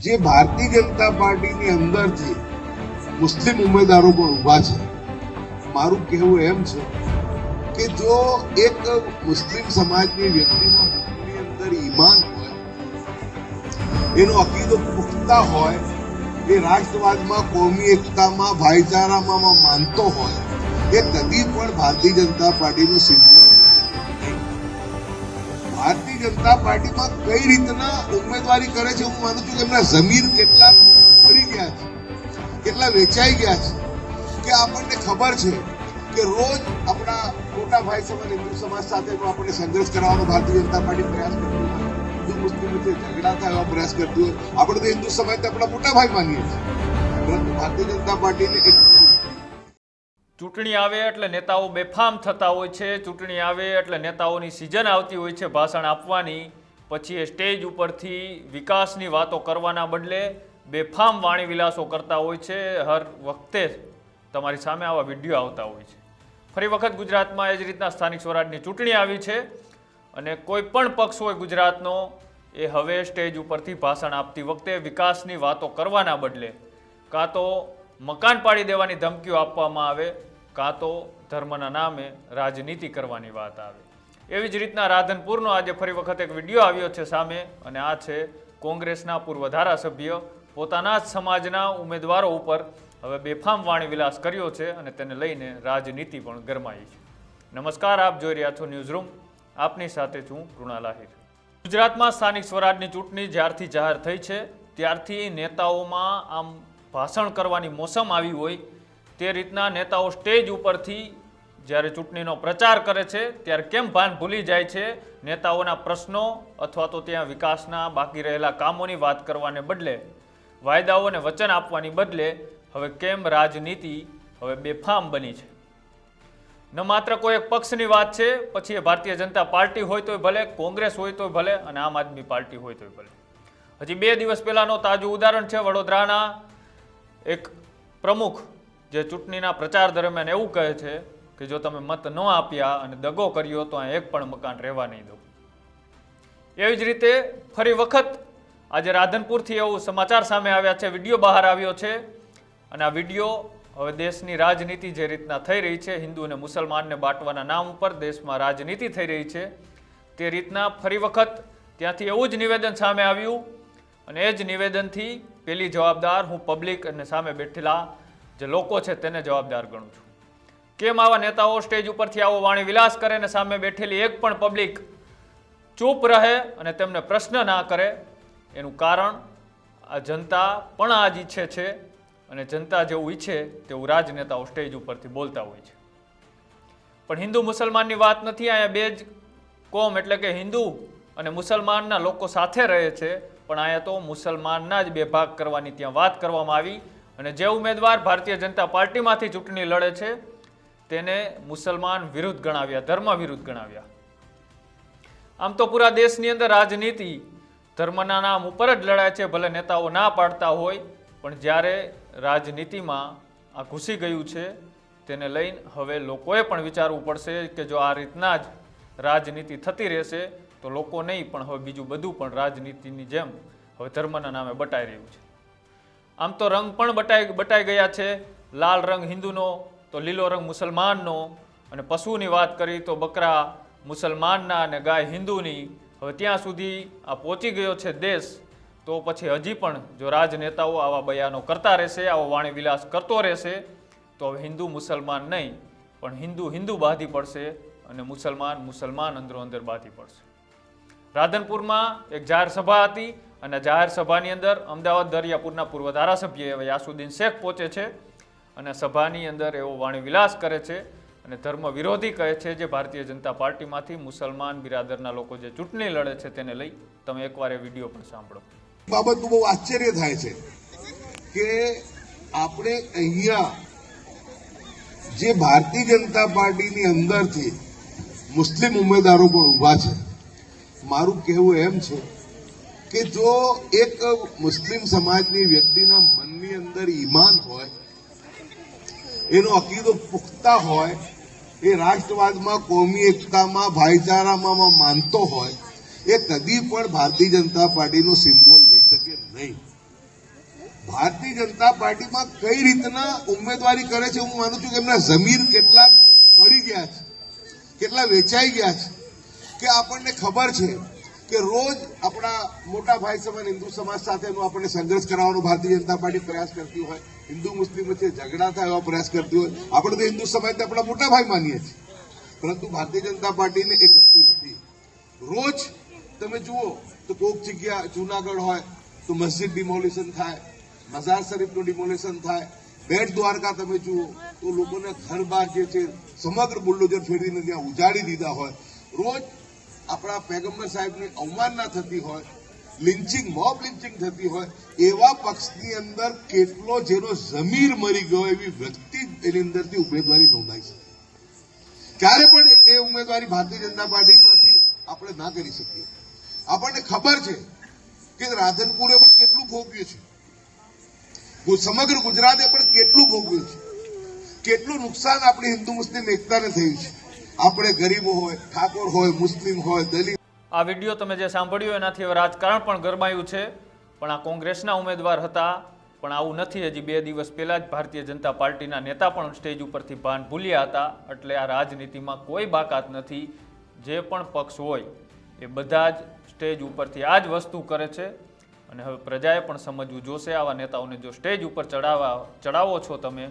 જે ભારતીય જનતા પાર્ટીની અંદરથી મુસ્લિમ ઉમેદવારો પણ ઊભા છે. મારું કહેવું એમ છે કે જો એક મુસ્લિમ સમાજની વ્યક્તિના મનની અંદર ઈમાન હોય, એનો અકીદો પુખ્તા હોય, એ રાષ્ટ્રવાદમાં, કોમી એકતામાં, ભાઈચારામાં માનતો હોય, એ કદી પણ ભારતીય જનતા પાર્ટીનું સિમ્બોલ. ભારતીય જનતા પાર્ટીમાં કઈ રીતના ઉમેદવારી કરે છે, હું માનું છું કે એમના જમીન કેટલા મરી ગયા છે, કેટલા વેચાઈ ગયા છે, કે આપણને ખબર છે કે રોજ આપણા મોટા ભાઈ સમાજ, હિન્દુ સમાજ સાથેનો આપણે સંઘર્ષ કરાવવાનો ભારતીય જનતા પાર્ટી પ્રયાસ કરતી હોય, હિન્દુ મુસ્લિમ વચ્ચે ઝઘડા થાય એવા પ્રયાસ કરતી હોય. આપણે તો હિન્દુ સમાજને આપણા મોટા ભાઈ માનીએ છીએ, પરંતુ ભારતીય જનતા પાર્ટીને એક ચૂંટણી આવે એટલે નેતાઓ બેફામ થતા હોય છે. ચૂંટણી આવે એટલે નેતાઓની સિઝન આવતી હોય છે ભાષણ આપવાની, પછી એ સ્ટેજ ઉપરથી વિકાસની વાતો કરવાના બદલે બેફામ વાણી વિલાસો કરતા હોય છે. હર વખતે તમારી સામે આવા વિડીયો આવતા હોય છે. ફરી વખત ગુજરાતમાં એ જ રીતના સ્થાનિક સ્વરાજની ચૂંટણી આવી છે અને કોઈ પણ પક્ષ હોય ગુજરાતનો, એ હવે સ્ટેજ ઉપરથી ભાષણ આપતી વખતે વિકાસની વાતો કરવાના બદલે કાં તો મકાન પાડી દેવાની ધમકીઓ આપવામાં આવે, કાં તો ધર્મના નામે રાજનીતિ કરવાની વાત આવે. એવી જ રીતના રાધનપુરનો આજે ફરી વખત એક વિડીયો આવ્યો છે સામે, અને આ છે કોંગ્રેસના પૂર્વ ધારાસભ્ય પોતાના જ સમાજના ઉમેદવારો ઉપર હવે બેફામ વાણી વિલાસ કર્યો છે અને તેને લઈને રાજનીતિ પણ ગરમાઈ છે. નમસ્કાર, આપ જોઈ રહ્યા છો ન્યૂઝ રૂમ. આપની સાથે છું કૃણાલ આહિર. ગુજરાતમાં સ્થાનિક સ્વરાજની ચૂંટણી જ્યારથી જાહેર થઈ છે ત્યારથી નેતાઓમાં આમ ભાષણ કરવાની મોસમ આવી હોય તે રીતના નેતાઓ સ્ટેજ ઉપરથી જ્યારે ચૂંટણીનો પ્રચાર કરે છે ત્યારે કેમ ભાન ભૂલી જાય છે, નેતાઓના પ્રશ્નો અથવા તો ત્યાં વિકાસના બાકી રહેલા કામોની વાત કરવાને બદલે, વાયદાઓને વચન આપવાની બદલે હવે કેમ રાજનીતિ હવે બેફામ બની છે. ન માત્ર કોઈ એક પક્ષની વાત છે, પછી એ ભારતીય જનતા પાર્ટી હોય તોય ભલે, કોંગ્રેસ હોય તોય ભલે અને આમ આદમી પાર્ટી હોય તોય ભલે. હજી 2 દિવસ પહેલાંનો તાજું ઉદાહરણ છે વડોદરાના એક પ્રમુખ જે ચૂંટણીના પ્રચાર દરમિયાન એવું કહે છે કે જો તમે મત ન આપ્યા અને દગો કર્યો તો અહીં એક પણ મકાન રહેવા નહીં દો. એવી જ રીતે ફરી વખત આજે રાધનપુરથી એવું સમાચાર સામે આવ્યા છે, વિડીયો બહાર આવ્યો છે અને આ વિડીયો હવે દેશની રાજનીતિ જે રીતના થઈ રહી છે, હિન્દુ અને મુસલમાનને બાંટવાના નામ ઉપર દેશમાં રાજનીતિ થઈ રહી છે, તે રીતના ફરી વખત ત્યાંથી એવું જ નિવેદન સામે આવ્યું અને એ જ નિવેદનથી પેલી જવાબદાર હું પબ્લિક અને સામે બેઠેલા જે લોકો છે તેને જવાબદાર ગણું છું. કેમ આવા નેતાઓ સ્ટેજ ઉપરથી આવો વાણી વિલાસ કરે અને સામે બેઠેલી એક પણ પબ્લિક ચૂપ રહે અને તેમને પ્રશ્ન ના કરે? એનું કારણ આ જનતા પણ આ જ ઈચ્છે છે અને જનતા જેવું ઈચ્છે તેવું રાજનેતાઓ સ્ટેજ ઉપરથી બોલતા હોય છે. પણ હિન્દુ મુસલમાનની વાત નથી, અહીંયા બે જ કોમ એટલે કે હિન્દુ અને મુસલમાનના લોકો સાથે રહે છે, પણ અહીંયા તો મુસલમાનના જ બે ભાગ કરવાની ત્યાં વાત કરવામાં આવી અને જે ઉમેદવાર ભારતીય જનતા પાર્ટીમાંથી ચૂંટણી લડે છે તેને મુસલમાન વિરુદ્ધ ગણાવ્યા, ધર્મ વિરુદ્ધ ગણાવ્યા. આમ તો પૂરા દેશની અંદર રાજનીતિ ધર્મના નામ ઉપર જ લડાય છે, ભલે નેતાઓ ના પાડતા હોય, પણ જ્યારે રાજનીતિમાં આ ઘૂસી ગયું છે તેને લઈને હવે લોકોએ પણ વિચારવું પડશે કે જો આ રીતના જ રાજનીતિ થતી રહેશે તો લોકો નહીં પણ હવે બીજું બધું પણ રાજનીતિની જેમ હવે ધર્મના નામે બટાઈ રહ્યું છે. આમ તો રંગ પણ બટાઈ ગયા છે, લાલ રંગ હિન્દુનો તો લીલો રંગ મુસલમાનનો, અને પશુની વાત કરી તો બકરા મુસલમાનના અને ગાય હિન્દુની. હવે ત્યાં સુધી આ પહોંચી ગયો છે દેશ, તો પછી હજી પણ જો રાજનેતાઓ આવા બયાનો કરતા રહેશે, આવો વાણી વિલાસ કરતો રહેશે તો હવે હિન્દુ મુસલમાન નહીં પણ હિન્દુ બાધી પડશે અને મુસલમાન અંદરો અંદર બાધી પડશે. રાધનપુરમાં એક જાહેર સભા હતી અને જાહેર સભાની અંદર અમદાવાદ દરિયાપુરના પૂર્વ ધારાસભ્ય એવા યાસુદ્દીન શેખ પહોંચે છે અને સભાની અંદર એવો વાણી વિલાસ કરે છે અને ધર્મ વિરોધી કહે છે જે ભારતીય જનતા પાર્ટીમાંથી મુસલમાન બિરાદરના લોકો જે ચૂંટણી લડે છે તેને લઈ. તમે એકવાર એ વિડીયો પણ સાંભળો. બાબતનું બહુ આશ્ચર્ય થાય છે કે આપણે અહીંયા જે ભારતીય જનતા પાર્ટીની અંદરથી મુસ્લિમ ઉમેદવારો પણ ઊભા છે. મારું કહેવું એમ છે કે જો એક મુસ્લિમ સમાજની વ્યક્તિના મનની અંદર ઈમાન હોય, એનો અકીદો પુખ્તા હોય, એ રાષ્ટ્રવાદમાં, કોમી એકતામાં, ભાઈચારામાં માનતો હોય, એ કદી પણ ભારતીય જનતા પાર્ટીનો સિમ્બોલ લઈ શકે નહીં. ભારતીય જનતા પાર્ટીમાં કઈ રીતના ઉમેદવારી કરે છે. હું માનું છું કે એમના જમીર કેટલા પડી ગયા છે, કેટલા વેચાઈ ગયા છે, કે આપણને ખબર છે કે રોજ આપણા મોટા ભાઈ સમાન હિન્દુ સમાજ સાથેનો આપણને સંઘર્ષ કરાવવાનો ભારતીય જનતા પાર્ટી પ્રયાસ કરતી હોય, હિન્દુ મુસ્લિમ વચ્ચે ઝઘડા થાય એવા પ્રયાસ કરતી હોય. આપણે તો હિન્દુ સમાજને આપણા મોટા ભાઈ માનીએ છીએ, પરંતુ ભારતીય જનતા પાર્ટીને એ ગમતું નથી. રોજ તમે જુઓ તો કોઈક જગ્યા જુનાગઢ હોય તો મસ્જિદ ડિમોલિશન થાય, મઝાર શરીફનું ડિમોલિશન થાય, બેટ દ્વારકા તમે જુઓ તો લોકોને ઘર બહાર જે છે સમગ્ર બુલડોઝર ફેરવીને ત્યાં ઉજાડી દીધા હોય. રોજ આપણા પૈગંબર સાહેબની અવમાનના થતી હોય, લિન્ચિંગ મોબ લિન્ચિંગ થતી હોય, એવા પક્ષની અંદર કેટલો જેનો જમીર મરી ગયો એવી વ્યક્તિ એની અંદરથી ઉમેદવારી નોંધાઈ છે. ક્યારે પણ એ ઉમેદવારી ભારતીય જનતા પાર્ટીમાંથી આપણે ના કરી શકીએ. આપણને ખબર છે કે રાધનપુરે પણ કેટલું ભોગવ્યું છે, સમગ્ર ગુજરાતે પણ કેટલું ભોગવ્યું છે, કેટલું નુકસાન આપણી હિન્દુ મુસ્લિમ એકતાને થયું છે. આપણે ગરીબો હોય, ઠાકોર હોય, મુસ્લિમ હોય, દલિત. આ વિડીયો તમે જે સાંભળ્યો એનાથી હવે રાજકારણ પણ ગરમાયું છે, પણ આ કોંગ્રેસના ઉમેદવાર હતા. પણ આવું નથી. હજી 2 દિવસ પહેલાં જ ભારતીય જનતા પાર્ટીના નેતા પણ સ્ટેજ ઉપરથી ભાન ભૂલ્યા હતા. એટલે આ રાજનીતિમાં કોઈ બાકાત નથી. જે પણ પક્ષ હોય એ બધા જ સ્ટેજ ઉપરથી આ જ વસ્તુ કરે છે. અને હવે પ્રજાએ પણ સમજવું જોશે. આવા નેતાઓને જો સ્ટેજ ઉપર ચડાવો છો તમે,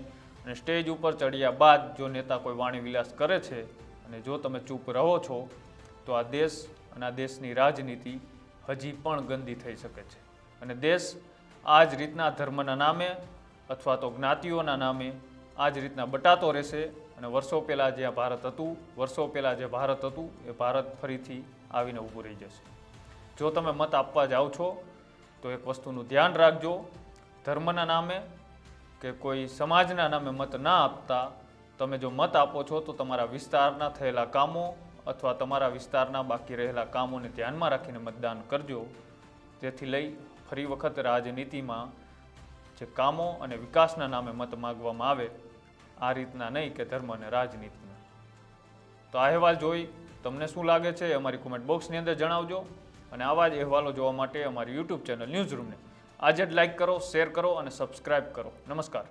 અને સ્ટેજ ઉપર ચડ્યા બાદ જો નેતા કોઈ વાણી વિલાસ કરે છે અને જો તમે ચૂપ રહો છો, તો આ દેશ અને આ દેશની રાજનીતિ હજી પણ ગંદી થઈ શકે છે. અને દેશ આ જ રીતના ધર્મના નામે અથવા તો જ્ઞાતિઓના નામે આ જ રીતના બટાતો રહેશે. અને વર્ષો પહેલાં જે ભારત હતું, એ ભારત ફરીથી આવીને ઊભું રહી જશે. જો તમે મત આપવા જાઓ છો તો એક વસ્તુનું ધ્યાન રાખજો, ધર્મના નામે કે કોઈ સમાજના નામે મત ના આપતા. તમે જો મત આપો છો તો તમારા વિસ્તારના થયેલા કામો અથવા તમારા વિસ્તારના બાકી રહેલા કામોને ધ્યાનમાં રાખીને મતદાન કરજો. જેથી લઈ ફરી વખત રાજનીતિમાં જે કામો અને વિકાસના નામે મત માગવામાં આવે, આ રીતના નહીં કે ધર્મ અને રાજનીતિમાં. તો આ અહેવાલ જોઈ તમને શું લાગે છે એ અમારી કોમેન્ટ બોક્સની અંદર જણાવજો. અને આવા જ અહેવાલો જોવા માટે અમારી યુટ્યુબ ચેનલ ન્યૂઝ રૂમને આજે જ લાઇક કરો, શેર કરો અને સબસ્ક્રાઇબ કરો. નમસ્કાર.